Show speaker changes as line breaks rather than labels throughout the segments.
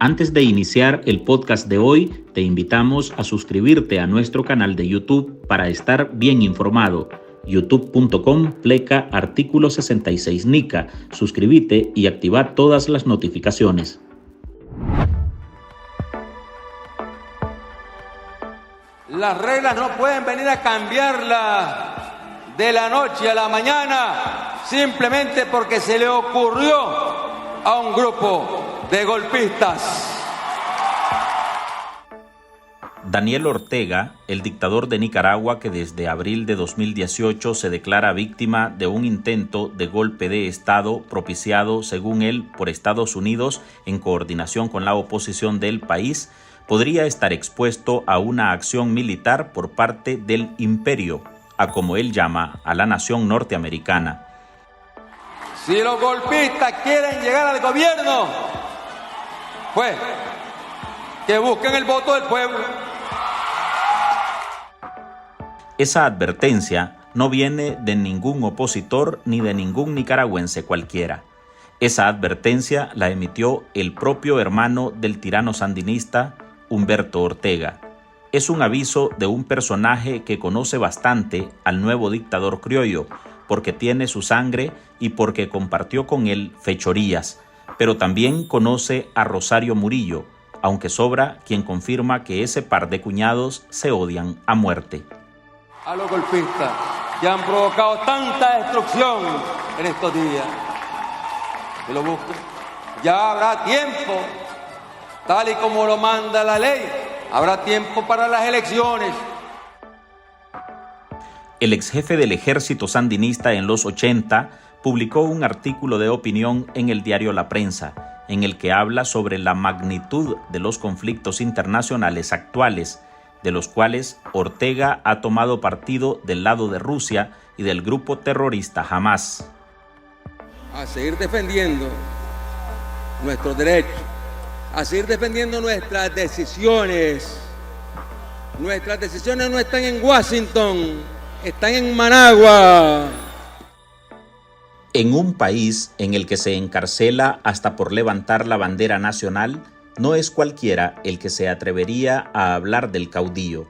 Antes de iniciar el podcast de hoy, te invitamos a suscribirte a nuestro canal de YouTube para estar bien informado. youtube.com/artículo 66 NICA. Suscríbete y activa todas las notificaciones.
Las reglas no pueden venir a cambiarlas de la noche a la mañana simplemente porque se le ocurrió a un grupo de golpistas.
Daniel Ortega, el dictador de Nicaragua que desde abril de 2018 se declara víctima de un intento de golpe de Estado propiciado, según él, por Estados Unidos en coordinación con la oposición del país, podría estar expuesto a una acción militar por parte del imperio, a como él llama a la nación norteamericana.
Si los golpistas quieren llegar al gobierno, pues que busquen el voto del pueblo.
Esa advertencia no viene de ningún opositor ni de ningún nicaragüense cualquiera. Esa advertencia la emitió el propio hermano del tirano sandinista, Humberto Ortega. Es un aviso de un personaje que conoce bastante al nuevo dictador criollo, porque tiene su sangre y porque compartió con él fechorías, pero también conoce a Rosario Murillo, aunque sobra quien confirma que ese par de cuñados se odian a muerte.
A los golpistas que han provocado tanta destrucción en estos días, que lo busquen. Ya habrá tiempo, tal y como lo manda la ley, habrá tiempo para las elecciones.
El exjefe del ejército sandinista en los 80 publicó un artículo de opinión en el diario La Prensa, en el que habla sobre la magnitud de los conflictos internacionales actuales, de los cuales Ortega ha tomado partido del lado de Rusia y del grupo terrorista Hamás.
A seguir defendiendo nuestros derechos, a seguir defendiendo nuestras decisiones. Nuestras decisiones no están en Washington, están en Managua.
En un país en el que se encarcela hasta por levantar la bandera nacional, no es cualquiera el que se atrevería a hablar del caudillo,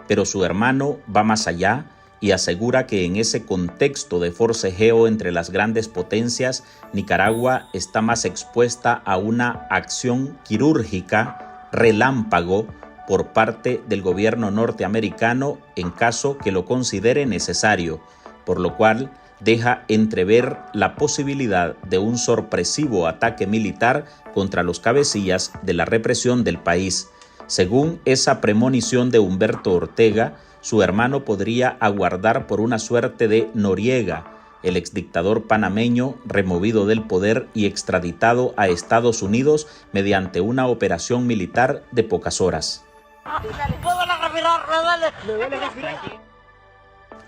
pero su hermano va más allá y asegura que en ese contexto de forcejeo entre las grandes potencias, Nicaragua está más expuesta a una acción quirúrgica relámpago por parte del gobierno norteamericano en caso que lo considere necesario, por lo cual deja entrever la posibilidad de un sorpresivo ataque militar contra los cabecillas de la represión del país. Según esa premonición de Humberto Ortega, su hermano podría aguardar por una suerte de Noriega, el exdictador panameño removido del poder y extraditado a Estados Unidos mediante una operación militar de pocas horas.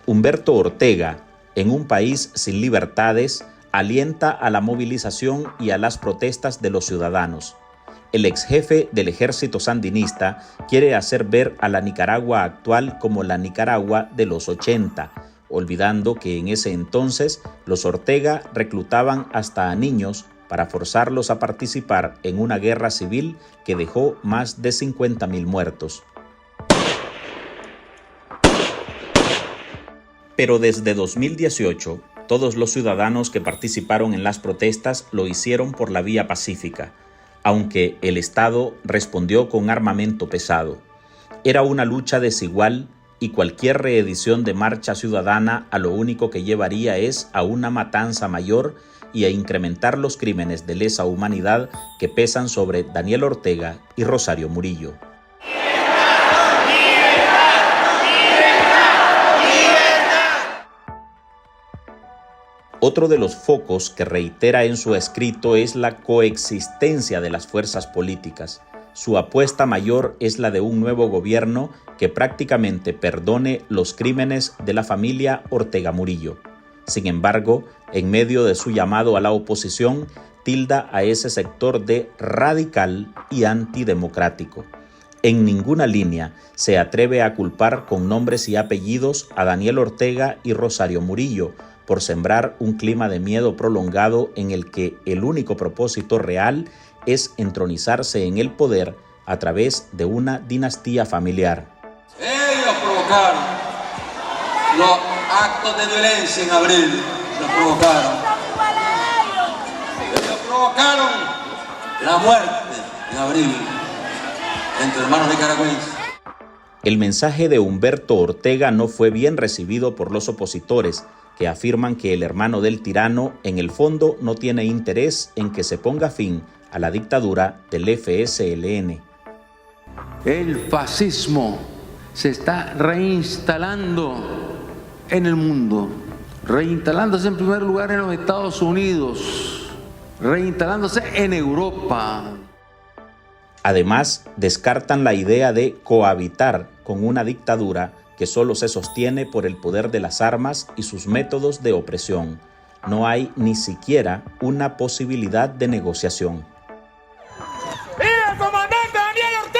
Humberto Ortega, en un país sin libertades, alienta a la movilización y a las protestas de los ciudadanos. El exjefe del ejército sandinista quiere hacer ver a la Nicaragua actual como la Nicaragua de los 80, olvidando que en ese entonces los Ortega reclutaban hasta a niños para forzarlos a participar en una guerra civil que dejó más de 50,000 muertos. Pero desde 2018, todos los ciudadanos que participaron en las protestas lo hicieron por la vía pacífica, aunque el Estado respondió con armamento pesado. Era una lucha desigual y cualquier reedición de marcha ciudadana a lo único que llevaría es a una matanza mayor y a incrementar los crímenes de lesa humanidad que pesan sobre Daniel Ortega y Rosario Murillo. Otro de los focos que reitera en su escrito es la coexistencia de las fuerzas políticas. Su apuesta mayor es la de un nuevo gobierno que prácticamente perdone los crímenes de la familia Ortega Murillo. Sin embargo, en medio de su llamado a la oposición, tilda a ese sector de radical y antidemocrático. En ninguna línea se atreve a culpar con nombres y apellidos a Daniel Ortega y Rosario Murillo, por sembrar un clima de miedo prolongado en el que el único propósito real es entronizarse en el poder a través de una dinastía familiar.
Ellos provocaron los actos de violencia en abril, los provocaron. Ellos provocaron la muerte en abril entre hermanos nicaragüenses.
El mensaje de Humberto Ortega no fue bien recibido por los opositores, que afirman que el hermano del tirano en el fondo no tiene interés en que se ponga fin a la dictadura del FSLN.
El fascismo se está reinstalando en el mundo, reinstalándose en primer lugar en los Estados Unidos, reinstalándose en Europa.
Además, descartan la idea de cohabitar con una dictadura que solo se sostiene por el poder de las armas y sus métodos de opresión. No hay ni siquiera una posibilidad de negociación.
¡Viva el comandante Daniel Ortega!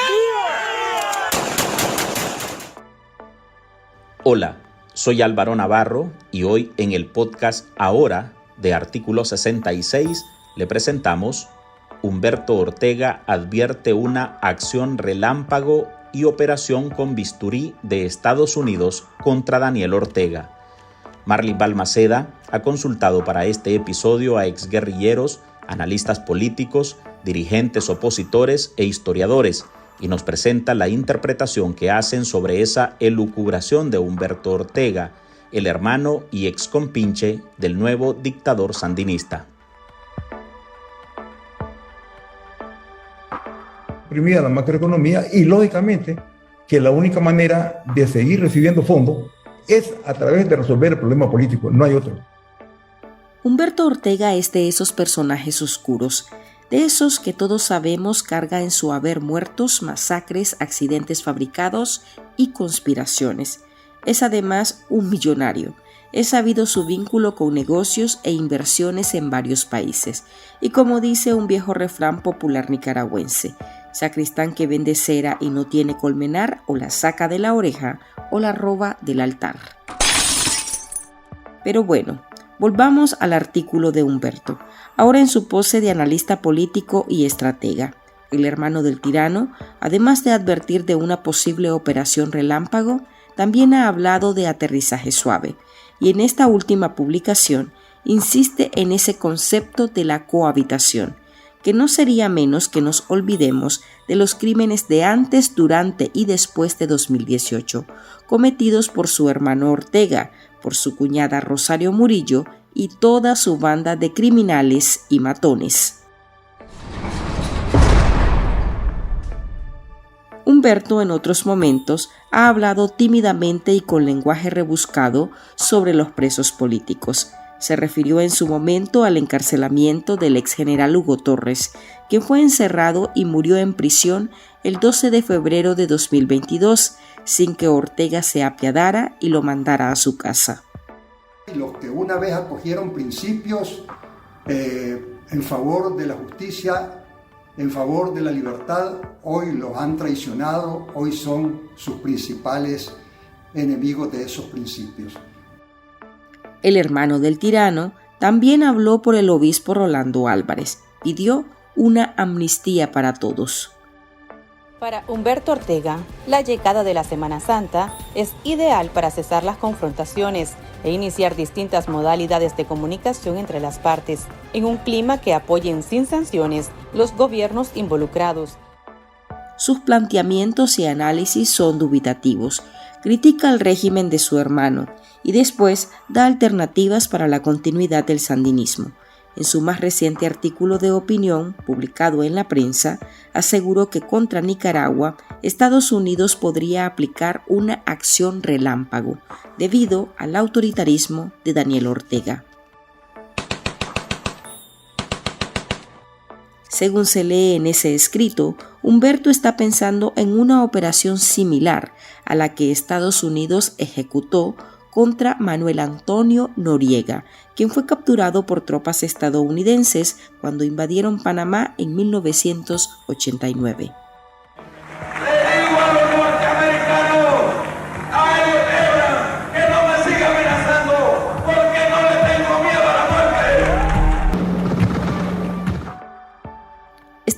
Hola, soy Álvaro Navarro y hoy en el podcast Ahora de Artículo 66 le presentamos Humberto Ortega advierte una acción relámpago y operación con bisturí de Estados Unidos contra Daniel Ortega. Marley Balmaceda ha consultado para este episodio a exguerrilleros, analistas políticos, dirigentes opositores e historiadores y nos presenta la interpretación que hacen sobre esa elucubración de Humberto Ortega, el hermano y excompinche del nuevo dictador sandinista.
Oprimida la macroeconomía y lógicamente que la única manera de seguir recibiendo fondos es a través de resolver el problema político, no hay otro.
Humberto Ortega es de esos personajes oscuros, de esos que todos sabemos carga en su haber muertos, masacres, accidentes fabricados y conspiraciones. Es además un millonario. Es sabido su vínculo con negocios e inversiones en varios países. Y como dice un viejo refrán popular nicaragüense, sacristán que vende cera y no tiene colmenar, o la saca de la oreja o la roba del altar. Pero bueno, volvamos al artículo de Humberto, ahora en su pose de analista político y estratega. El hermano del tirano, además de advertir de una posible operación relámpago, también ha hablado de aterrizaje suave, y en esta última publicación insiste en ese concepto de la cohabitación, que no sería menos que nos olvidemos de los crímenes de antes, durante y después de 2018, cometidos por su hermano Ortega, por su cuñada Rosario Murillo y toda su banda de criminales y matones. Humberto en otros momentos ha hablado tímidamente y con lenguaje rebuscado sobre los presos políticos. Se refirió en su momento al encarcelamiento del ex general Hugo Torres, quien fue encerrado y murió en prisión el 12 de febrero de 2022, sin que Ortega se apiadara y lo mandara a su casa.
Los que una vez acogieron principios en favor de la justicia, en favor de la libertad, hoy los han traicionado, hoy son sus principales enemigos de esos principios.
El hermano del tirano también habló por el obispo Rolando Álvarez, pidió una amnistía para todos.
Para Humberto Ortega, la llegada de la Semana Santa es ideal para cesar las confrontaciones e iniciar distintas modalidades de comunicación entre las partes, en un clima que apoyen sin sanciones los gobiernos involucrados.
Sus planteamientos y análisis son dubitativos. Critica el régimen de su hermano y después da alternativas para la continuidad del sandinismo. En su más reciente artículo de opinión, publicado en la prensa, aseguró que contra Nicaragua, Estados Unidos podría aplicar una acción relámpago, debido al autoritarismo de Daniel Ortega. Según se lee en ese escrito, Humberto está pensando en una operación similar a la que Estados Unidos ejecutó contra Manuel Antonio Noriega, quien fue capturado por tropas estadounidenses cuando invadieron Panamá en 1989.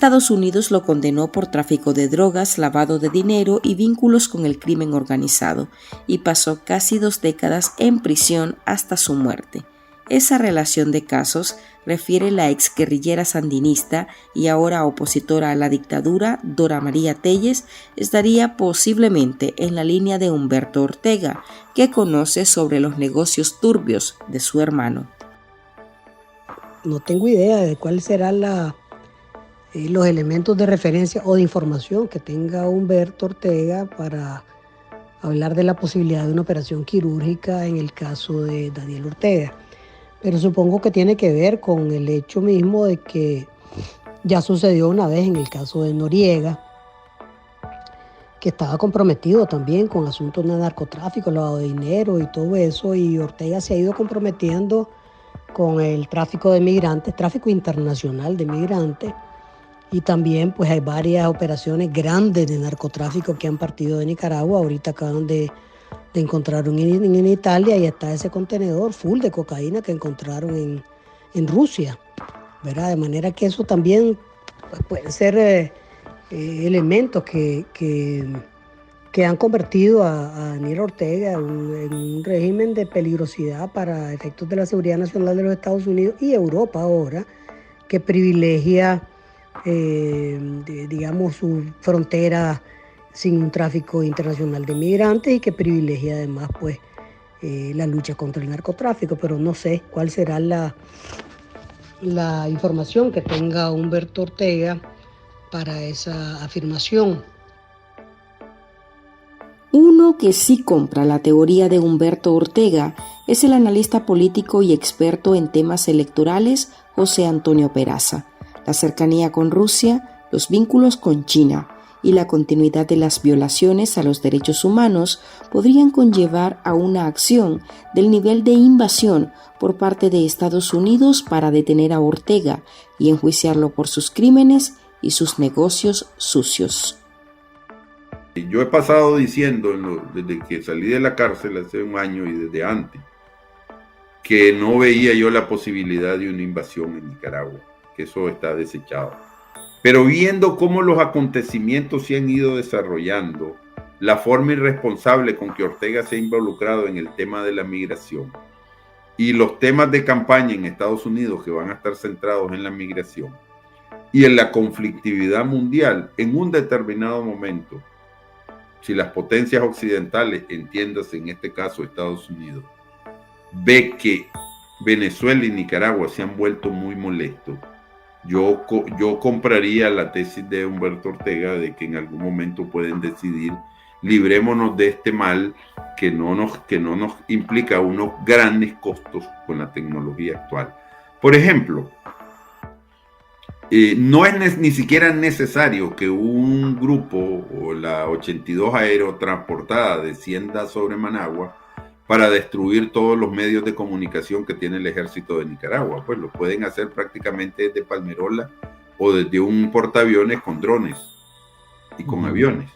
Estados Unidos lo condenó por tráfico de drogas, lavado de dinero y vínculos con el crimen organizado, y pasó casi 2 décadas en prisión hasta su muerte. Esa relación de casos refiere la exguerrillera sandinista y ahora opositora a la dictadura, Dora María Telles, estaría posiblemente en la línea de Humberto Ortega, que conoce sobre los negocios turbios de su hermano.
No tengo idea de cuál será los elementos de referencia o de información que tenga Humberto Ortega para hablar de la posibilidad de una operación quirúrgica en el caso de Daniel Ortega. Pero supongo que tiene que ver con el hecho mismo de que ya sucedió una vez en el caso de Noriega, que estaba comprometido también con asuntos de narcotráfico, lavado de dinero y todo eso, y Ortega se ha ido comprometiendo con el tráfico de migrantes, tráfico internacional de migrantes, y también pues hay varias operaciones grandes de narcotráfico que han partido de Nicaragua. Ahorita acaban de encontrar en Italia, y está ese contenedor full de cocaína que encontraron en Rusia, ¿verdad? De manera que eso también pues, pueden ser elementos que han convertido a Daniel Ortega en un régimen de peligrosidad para efectos de la seguridad nacional de los Estados Unidos y Europa ahora, que privilegia digamos, su frontera sin un tráfico internacional de migrantes, y que privilegia además pues la lucha contra el narcotráfico. Pero no sé cuál será la información que tenga Humberto Ortega para esa afirmación.
Uno que sí compra la teoría de Humberto Ortega es el analista político y experto en temas electorales José Antonio Peraza. La cercanía con Rusia, los vínculos con China y la continuidad de las violaciones a los derechos humanos podrían conllevar a una acción del nivel de invasión por parte de Estados Unidos para detener a Ortega y enjuiciarlo por sus crímenes y sus negocios sucios.
Yo he pasado diciendo desde que salí de la cárcel hace un año y desde antes que no veía yo la posibilidad de una invasión en Nicaragua, que eso está desechado. Pero viendo cómo los acontecimientos se han ido desarrollando, la forma irresponsable con que Ortega se ha involucrado en el tema de la migración y los temas de campaña en Estados Unidos que van a estar centrados en la migración y en la conflictividad mundial, en un determinado momento, si las potencias occidentales, entiéndase en este caso Estados Unidos, ve que Venezuela y Nicaragua se han vuelto muy molestos, yo compraría la tesis de Humberto Ortega de que en algún momento pueden decidir: librémonos de este mal que no nos implica unos grandes costos con la tecnología actual. Por ejemplo, no es ni siquiera necesario que un grupo o la 82 aerotransportada descienda sobre Managua para destruir todos los medios de comunicación que tiene el ejército de Nicaragua. Pues lo pueden hacer prácticamente desde Palmerola o desde un portaaviones con drones y con aviones.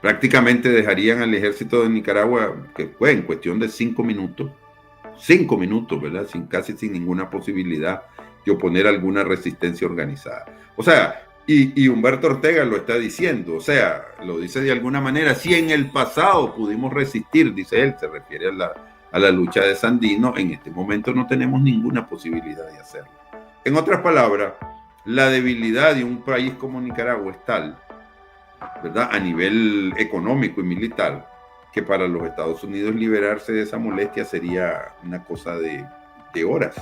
Prácticamente dejarían al ejército de Nicaragua, que fue en cuestión de 5 minutos, ¿verdad? Casi sin ninguna posibilidad de oponer alguna resistencia organizada. O sea, y Humberto Ortega lo está diciendo, o sea, lo dice de alguna manera: si en el pasado pudimos resistir, dice él, se refiere a la lucha de Sandino, en este momento no tenemos ninguna posibilidad de hacerlo. En otras palabras, la debilidad de un país como Nicaragua es tal, ¿verdad?, a nivel económico y militar, que para los Estados Unidos liberarse de esa molestia sería una cosa de horas.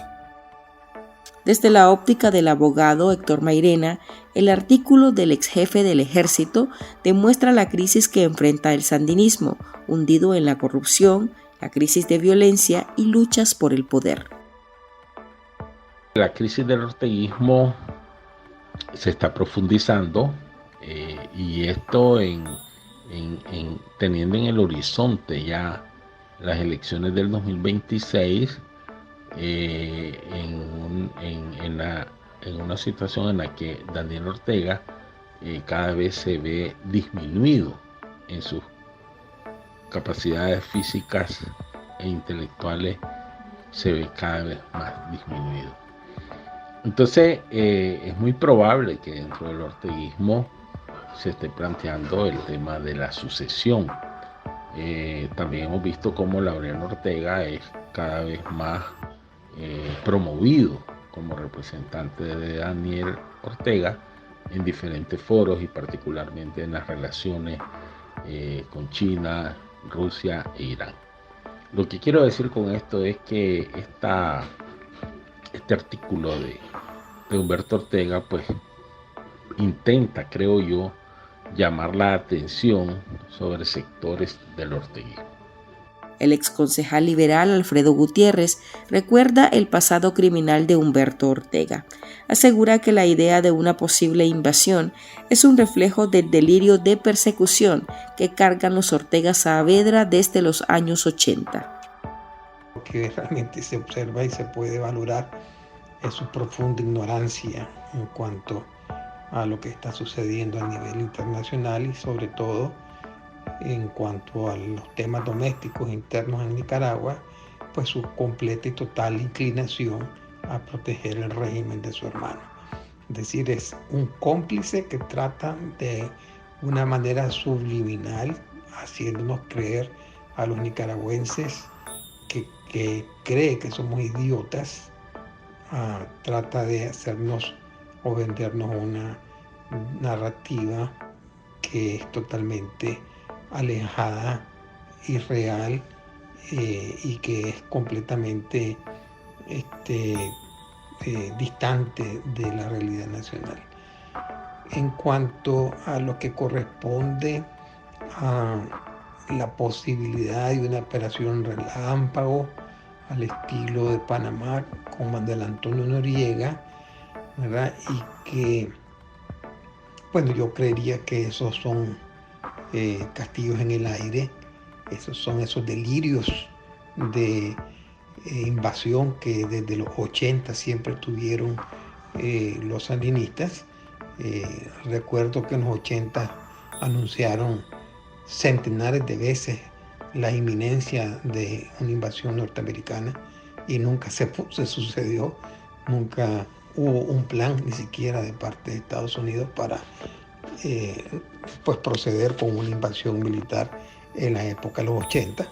Desde la óptica del abogado Héctor Mairena, el artículo del ex jefe del ejército demuestra la crisis que enfrenta el sandinismo, hundido en la corrupción, la crisis de violencia y luchas por el poder.
La crisis del orteguismo se está profundizando y esto teniendo en el horizonte ya las elecciones del 2026, en una situación en la que Daniel Ortega cada vez se ve disminuido en sus capacidades físicas e intelectuales, se ve cada vez más disminuido. Entonces es muy probable que dentro del orteguismo se esté planteando el tema de la sucesión. También hemos visto cómo Laureano Ortega es cada vez más promovido como representante de Daniel Ortega en diferentes foros y particularmente en las relaciones con China, Rusia e Irán. Lo que quiero decir con esto es que este artículo de Humberto Ortega pues intenta, creo yo, llamar la atención sobre sectores del orteguismo.
El exconcejal liberal Alfredo Gutiérrez recuerda el pasado criminal de Humberto Ortega. Asegura que la idea de una posible invasión es un reflejo del delirio de persecución que cargan los Ortega Saavedra desde los años 80.
Lo que realmente se observa y se puede valorar es su profunda ignorancia en cuanto a lo que está sucediendo a nivel internacional y sobre todo en cuanto a los temas domésticos internos en Nicaragua, pues su completa y total inclinación a proteger el régimen de su hermano. Es decir, es un cómplice que trata de una manera subliminal, haciéndonos creer a los nicaragüenses que cree que somos idiotas, trata de hacernos o vendernos una narrativa que es totalmente alejada, irreal y que es completamente distante de la realidad nacional. En cuanto a lo que corresponde a la posibilidad de una operación relámpago al estilo de Panamá con Manuel Antonio Noriega, ¿verdad? Y que, bueno, yo creería que esos son castillos en el aire, esos son esos delirios de invasión que desde los 80 siempre tuvieron los sandinistas. Recuerdo que en los 80 anunciaron centenares de veces la inminencia de una invasión norteamericana y nunca se sucedió, nunca hubo un plan ni siquiera de parte de Estados Unidos para pues proceder con una invasión militar en la época de los 80.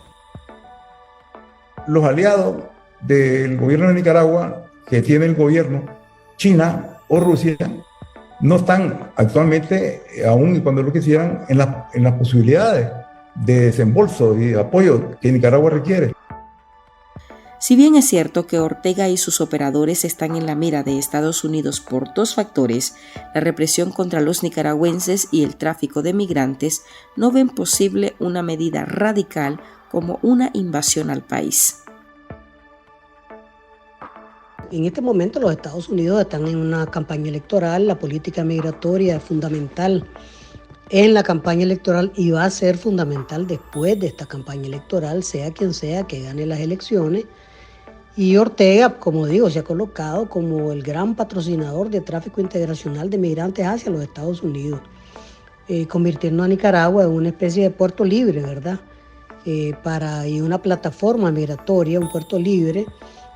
Los aliados del gobierno de Nicaragua que tiene el gobierno, China o Rusia, no están actualmente, aún cuando lo quisieran, en las posibilidades de desembolso y de apoyo que Nicaragua requiere.
Si bien es cierto que Ortega y sus operadores están en la mira de Estados Unidos por dos factores, la represión contra los nicaragüenses y el tráfico de migrantes, no ven posible una medida radical como una invasión al país.
En este momento los Estados Unidos están en una campaña electoral, la política migratoria es fundamental en la campaña electoral y va a ser fundamental después de esta campaña electoral, sea quien sea que gane las elecciones. Y Ortega, como digo, se ha colocado como el gran patrocinador de tráfico internacional de migrantes hacia los Estados Unidos, convirtiendo a Nicaragua en una especie de puerto libre, ¿verdad? Y una plataforma migratoria, un puerto libre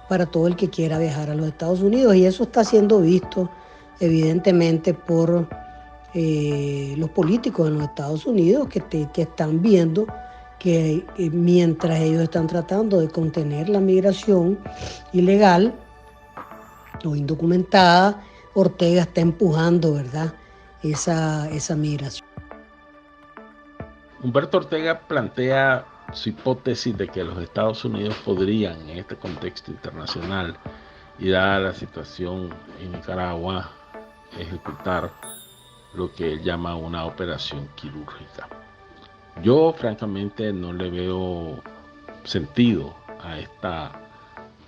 para todo el que quiera viajar a los Estados Unidos. Y eso está siendo visto evidentemente por los políticos en los Estados Unidos que están viendo que mientras ellos están tratando de contener la migración ilegal o indocumentada, Ortega está empujando, ¿verdad?, esa migración.
Humberto Ortega plantea su hipótesis de que los Estados Unidos podrían, en este contexto internacional y dada la situación en Nicaragua, ejecutar lo que él llama una operación quirúrgica. Yo francamente no le veo sentido a esta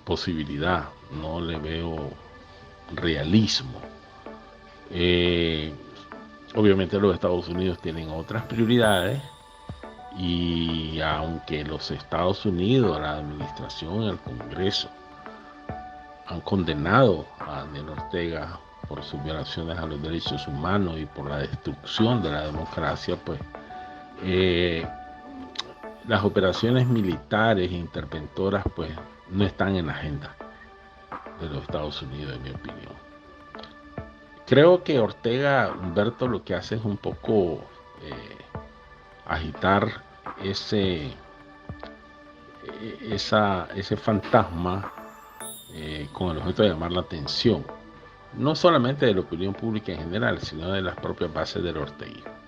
posibilidad, no le veo realismo. Obviamente los Estados Unidos tienen otras prioridades y aunque los Estados Unidos, la administración, el Congreso han condenado a Daniel Ortega por sus violaciones a los derechos humanos y por la destrucción de la democracia, pues las operaciones militares e interventoras pues no están en la agenda de los Estados Unidos, en mi opinión. Creo que Ortega, Humberto, lo que hace es un poco agitar ese fantasma con el objeto de llamar la atención, no solamente de la opinión pública en general, sino de las propias bases del orteguismo.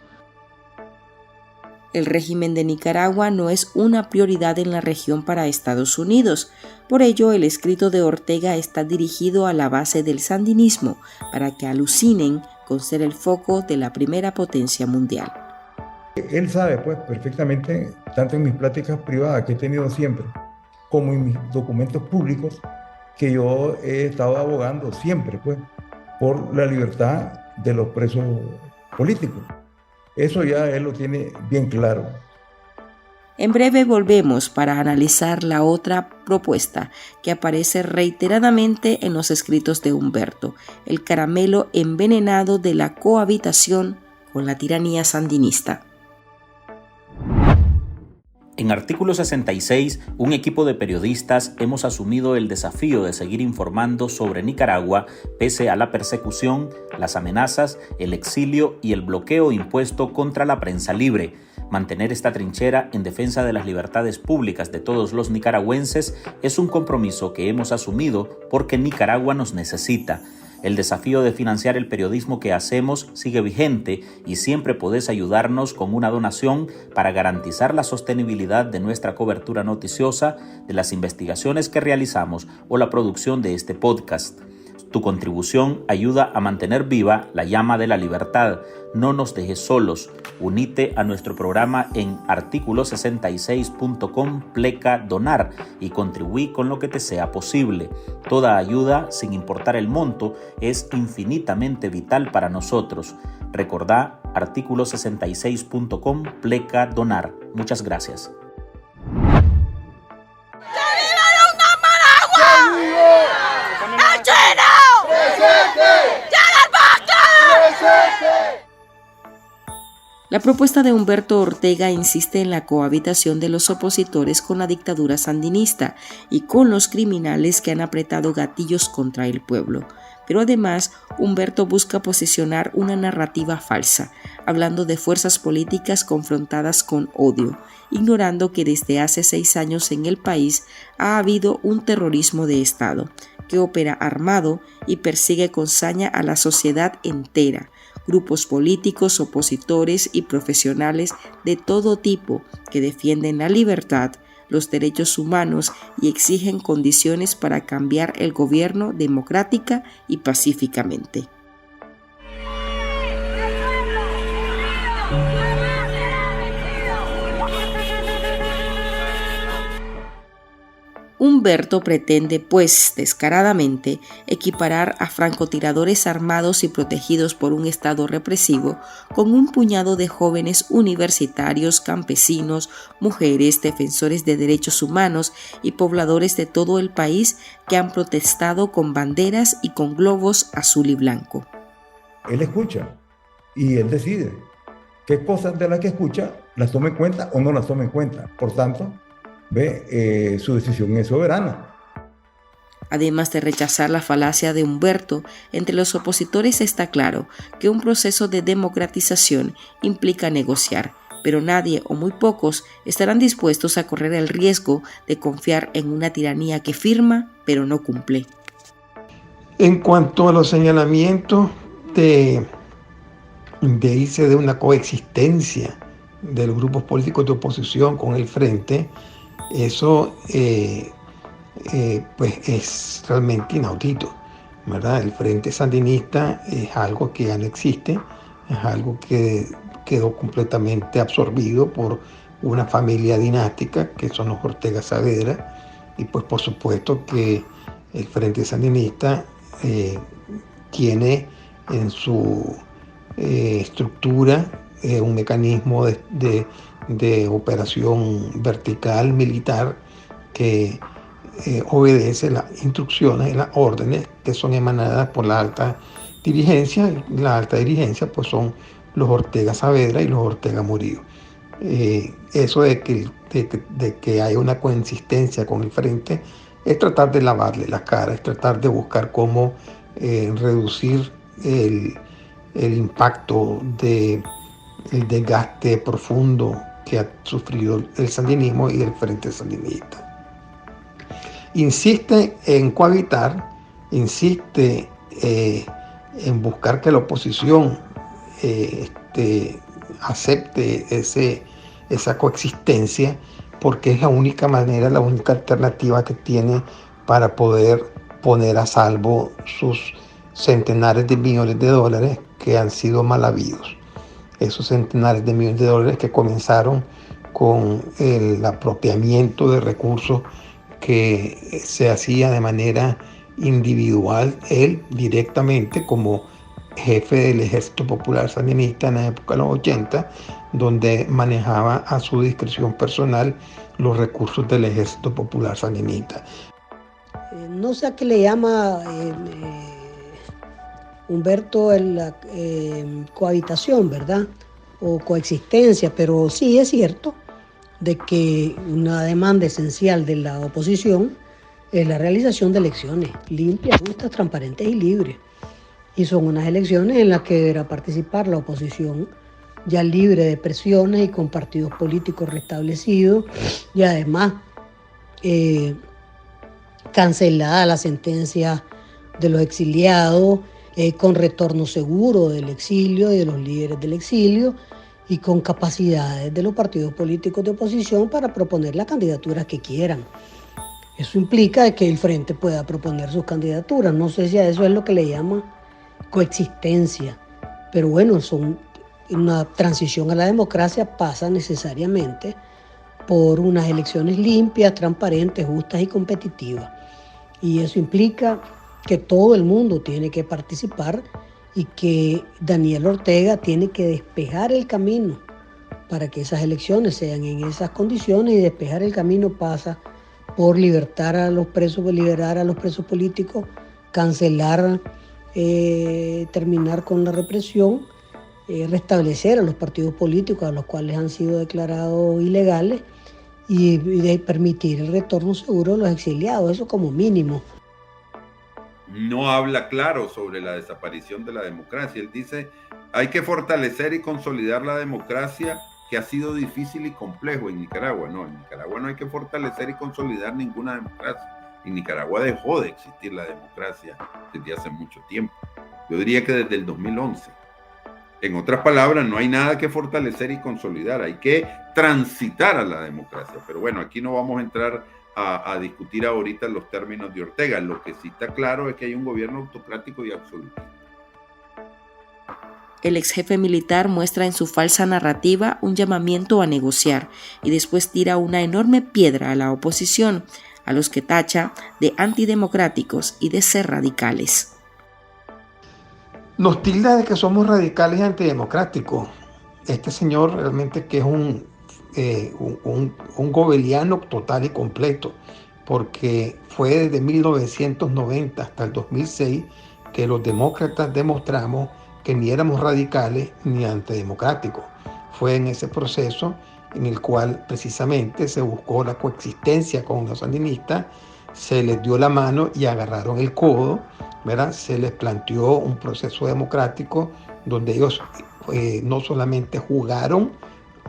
El régimen de Nicaragua no es una prioridad en la región para Estados Unidos. Por ello, el escrito de Ortega está dirigido a la base del sandinismo para que alucinen con ser el foco de la primera potencia mundial.
Él sabe pues perfectamente, tanto en mis pláticas privadas que he tenido siempre, como en mis documentos públicos, que yo he estado abogando siempre pues por la libertad de los presos políticos. Eso ya él lo tiene bien claro.
En breve volvemos para analizar la otra propuesta que aparece reiteradamente en los escritos de Humberto, el caramelo envenenado de la cohabitación con la tiranía sandinista.
En Artículo 66, un equipo de periodistas hemos asumido el desafío de seguir informando sobre Nicaragua pese a la persecución, las amenazas, el exilio y el bloqueo impuesto contra la prensa libre. Mantener esta trinchera en defensa de las libertades públicas de todos los nicaragüenses es un compromiso que hemos asumido porque Nicaragua nos necesita. El desafío de financiar el periodismo que hacemos sigue vigente y siempre podés ayudarnos con una donación para garantizar la sostenibilidad de nuestra cobertura noticiosa, de las investigaciones que realizamos o la producción de este podcast. Tu contribución ayuda a mantener viva la llama de la libertad. No nos dejes solos. Unite a nuestro programa en articulo66.com/donar y contribuí con lo que te sea posible. Toda ayuda, sin importar el monto, es infinitamente vital para nosotros. Recordá articulo66.com/donar. Muchas gracias.
La propuesta de Humberto Ortega insiste en la cohabitación de los opositores con la dictadura sandinista y con los criminales que han apretado gatillos contra el pueblo. Pero además, Humberto busca posicionar una narrativa falsa, hablando de fuerzas políticas confrontadas con odio, ignorando que desde hace 6 años en el país ha habido un terrorismo de Estado, que opera armado y persigue con saña a la sociedad entera, grupos políticos, opositores y profesionales de todo tipo que defienden la libertad, los derechos humanos y exigen condiciones para cambiar el gobierno democrática y pacíficamente. Humberto pretende, pues, descaradamente, equiparar a francotiradores armados y protegidos por un Estado represivo con un puñado de jóvenes universitarios, campesinos, mujeres, defensores de derechos humanos y pobladores de todo el país que han protestado con banderas y con globos azul y blanco.
Él escucha y él decide qué cosas de las que escucha las toma en cuenta o no las toma en cuenta. Por tanto, su decisión es soberana.
Además de rechazar la falacia de Humberto, entre los opositores está claro que un proceso de democratización implica negociar, pero nadie o muy pocos estarán dispuestos a correr el riesgo de confiar en una tiranía que firma pero no cumple.
En cuanto a los señalamientos de irse de una coexistencia de los grupos políticos de oposición con el Frente, eso pues es realmente inaudito, ¿verdad? El Frente Sandinista es algo que ya no existe, es algo que quedó completamente absorbido por una familia dinástica que son los Ortega Saavedra, y pues por supuesto que el Frente Sandinista tiene en su estructura un mecanismo de operación vertical militar que obedece las instrucciones y las órdenes que son emanadas por la alta dirigencia. La alta dirigencia pues son los Ortega Saavedra y los Ortega Murillo. Eso de que haya una coexistencia con el Frente es tratar de lavarle la cara, es tratar de buscar cómo reducir el impacto del desgaste profundo que ha sufrido el sandinismo y el Frente Sandinista. Insiste en cohabitar, insiste en buscar que la oposición acepte esa coexistencia, porque es la única manera, la única alternativa que tiene para poder poner a salvo sus centenares de millones de dólares que han sido mal habidos. Esos centenares de millones de dólares que comenzaron con el apropiamiento de recursos que se hacía de manera individual, él directamente como jefe del Ejército Popular Sandinista en la época de los 80, donde manejaba a su discreción personal los recursos del Ejército Popular Sandinista.
No sé a qué le llama Humberto la cohabitación, ¿verdad? O coexistencia, pero sí es cierto de que una demanda esencial de la oposición es la realización de elecciones limpias, justas, transparentes y libres. Y son unas elecciones en las que deberá participar la oposición ya libre de presiones y con partidos políticos restablecidos, y además cancelada la sentencia de los exiliados, con retorno seguro del exilio y de los líderes del exilio, y con capacidades de los partidos políticos de oposición para proponer las candidaturas que quieran. Eso implica que el Frente pueda proponer sus candidaturas. No sé si a eso es lo que le llama coexistencia, pero bueno, una transición a la democracia pasa necesariamente por unas elecciones limpias, transparentes, justas y competitivas. Y eso implica que todo el mundo tiene que participar y que Daniel Ortega tiene que despejar el camino para que esas elecciones sean en esas condiciones, y despejar el camino pasa por liberar a los presos políticos, cancelar, terminar con la represión, restablecer a los partidos políticos a los cuales han sido declarados ilegales y de permitir el retorno seguro de los exiliados, eso como mínimo.
No habla claro sobre la desaparición de la democracia. Él dice, hay que fortalecer y consolidar la democracia, que ha sido difícil y complejo en Nicaragua. No, en Nicaragua no hay que fortalecer y consolidar ninguna democracia. En Nicaragua dejó de existir la democracia desde hace mucho tiempo. Yo diría que desde el 2011. En otras palabras, no hay nada que fortalecer y consolidar. Hay que transitar a la democracia. Pero bueno, aquí no vamos a entrar a discutir ahorita los términos de Ortega. Lo que sí está claro es que hay un gobierno autocrático y absolutista.
El ex jefe militar muestra en su falsa narrativa un llamamiento a negociar y después tira una enorme piedra a la oposición, a los que tacha de antidemocráticos y de ser radicales.
Nos tilda de que somos radicales y antidemocráticos. Este señor realmente que es un gobeliano total y completo, porque fue desde 1990 hasta el 2006 que los demócratas demostramos que ni éramos radicales ni antidemocráticos. Fue en ese proceso en el cual precisamente se buscó la coexistencia con los sandinistas, se les dio la mano y agarraron el codo, ¿verdad? Se les planteó un proceso democrático donde ellos no solamente jugaron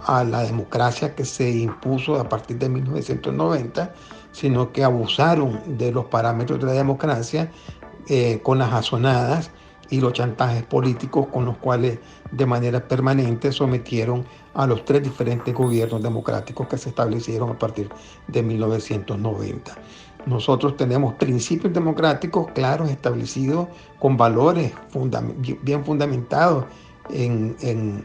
a la democracia que se impuso a partir de 1990, sino que abusaron de los parámetros de la democracia con las azonadas y los chantajes políticos con los cuales de manera permanente sometieron a los 3 diferentes gobiernos democráticos que se establecieron a partir de 1990. Nosotros tenemos principios democráticos claros, establecidos, con valores bien fundamentados en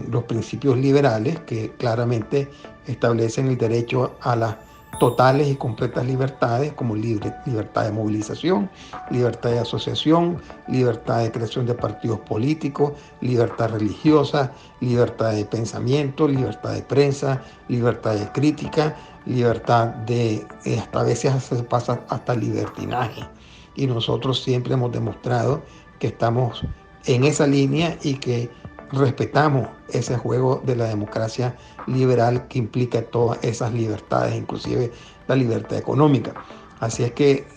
los principios liberales, que claramente establecen el derecho a las totales y completas libertades, como libertad de movilización, libertad de asociación, libertad de creación de partidos políticos, libertad religiosa, libertad de pensamiento, libertad de prensa, libertad de crítica, libertad de, hasta a veces se pasa hasta libertinaje. Y nosotros siempre hemos demostrado que estamos en esa línea y que respetamos ese juego de la democracia liberal que implica todas esas libertades, inclusive la libertad económica. Así es que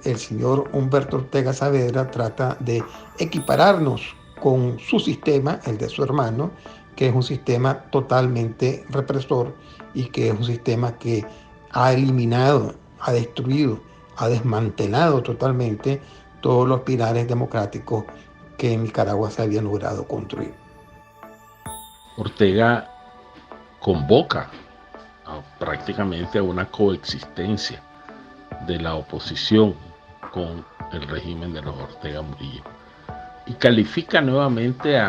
el señor Humberto Ortega Saavedra trata de equipararnos con su sistema, el de su hermano, que es un sistema totalmente represor y que es un sistema que ha eliminado, ha destruido, ha desmantelado totalmente todos los pilares democráticos que en Nicaragua se habían logrado construir.
Ortega convoca prácticamente a una coexistencia de la oposición con el régimen de los Ortega Murillo y califica nuevamente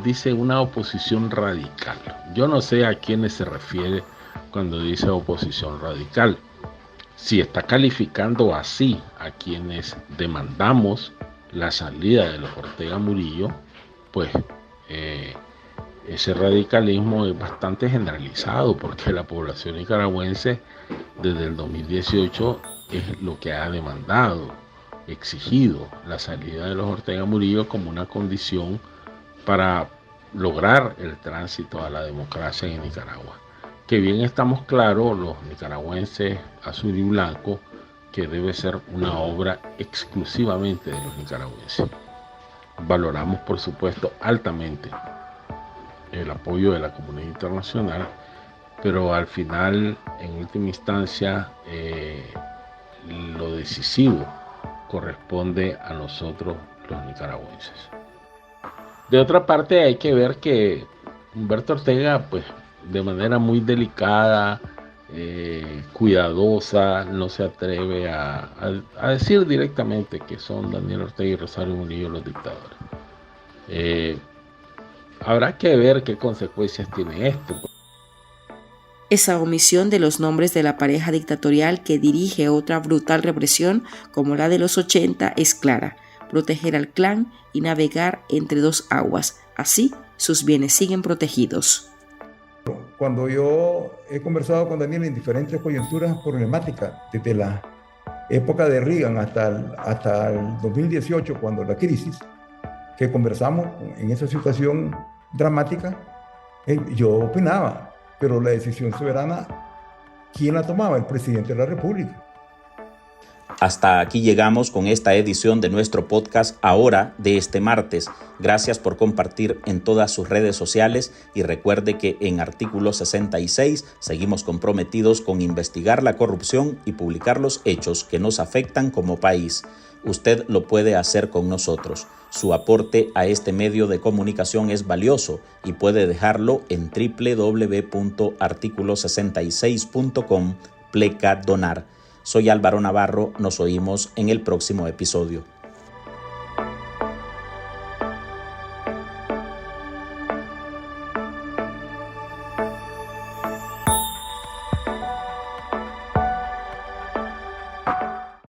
dice una oposición radical. Yo no sé a quiénes se refiere cuando dice oposición radical. Si está calificando así a quienes demandamos la salida de los Ortega Murillo, pues ese radicalismo es bastante generalizado, porque la población nicaragüense desde el 2018 es lo que ha demandado, exigido la salida de los Ortega Murillo como una condición para lograr el tránsito a la democracia en Nicaragua. Que bien estamos claros los nicaragüenses azul y blanco que debe ser una obra exclusivamente de los nicaragüenses. Valoramos, por supuesto, altamente el apoyo de la comunidad internacional, pero al final, en última instancia, lo decisivo corresponde a nosotros los nicaragüenses. De otra parte, hay que ver que Humberto Ortega, pues, de manera muy delicada, cuidadosa, no se atreve a decir directamente que son Daniel Ortega y Rosario Murillo los dictadores. Habrá que ver qué consecuencias tiene esto.
Esa omisión de los nombres de la pareja dictatorial que dirige otra brutal represión como la de los 80 es clara: proteger al clan y navegar entre dos aguas. Así, sus bienes siguen protegidos.
Cuando yo he conversado con Daniel en diferentes coyunturas problemáticas, desde la época de Reagan hasta el 2018, cuando la crisis, que conversamos en esa situación dramática, yo opinaba, pero la decisión soberana, ¿quién la tomaba? El presidente de la República.
Hasta aquí llegamos con esta edición de nuestro podcast Ahora de este martes. Gracias por compartir en todas sus redes sociales y recuerde que en Artículo 66 seguimos comprometidos con investigar la corrupción y publicar los hechos que nos afectan como país. Usted lo puede hacer con nosotros. Su aporte a este medio de comunicación es valioso y puede dejarlo en www.articulo66.com/donar. Soy Álvaro Navarro, nos oímos en el próximo episodio.